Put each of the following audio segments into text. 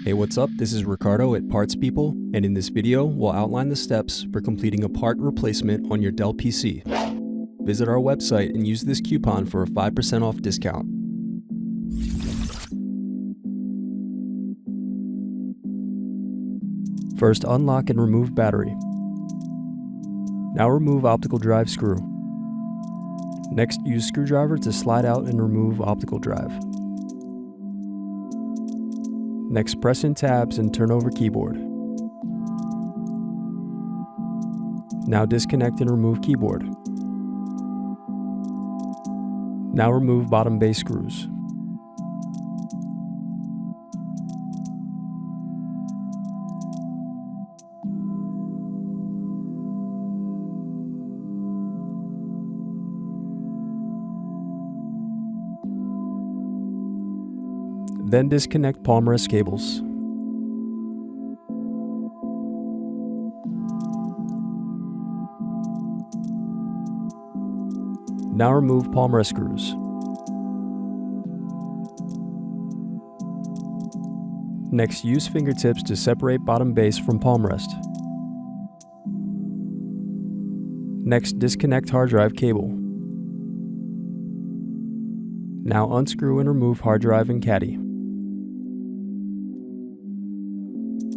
Hey, what's up? This is Ricardo at Parts People, and in this video, we'll outline the steps for completing a part replacement on your Dell PC. Visit our website and use this coupon for a 5% off discount. First, unlock and remove battery. Now remove optical drive screw. Next, use screwdriver to slide out and remove optical drive. Next, press in tabs and turn over keyboard. Now disconnect and remove keyboard. Now remove bottom base screws. Then disconnect palm rest cables. Now remove palm rest screws. Next, use fingertips to separate bottom base from palm rest. Next, disconnect hard drive cable. Now unscrew and remove hard drive and caddy.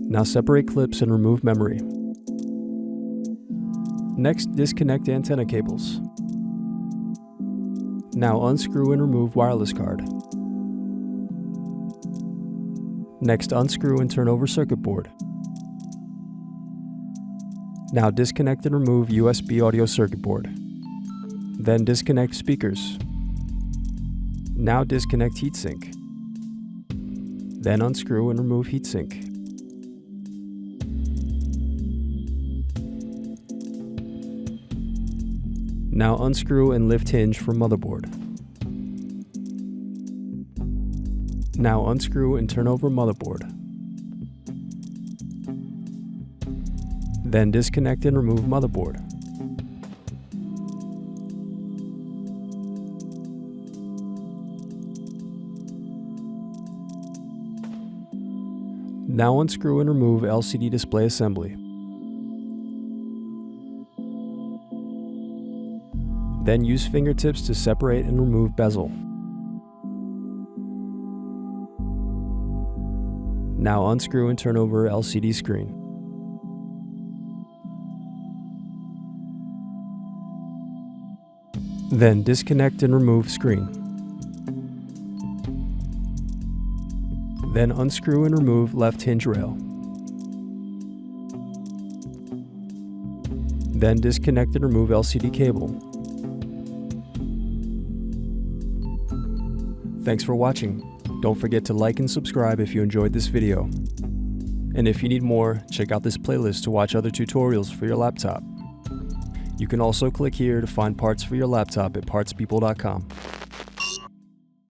Now separate clips and remove memory. Next, disconnect antenna cables. Now unscrew and remove wireless card. Next, unscrew and turn over circuit board. Now disconnect and remove USB audio circuit board. Then disconnect speakers. Now disconnect heatsink. Then unscrew and remove heatsink. Now unscrew and lift hinge from motherboard. Now unscrew and turn over motherboard. Then disconnect and remove motherboard. Now unscrew and remove LCD display assembly. Then use fingertips to separate and remove bezel. Now unscrew and turn over LCD screen. Then disconnect and remove screen. Then unscrew and remove left hinge rail. Then disconnect and remove LCD cable. Thanks for watching. Don't forget to like and subscribe if you enjoyed this video. And if you need more, check out this playlist to watch other tutorials for your laptop. You can also click here to find parts for your laptop at partspeople.com.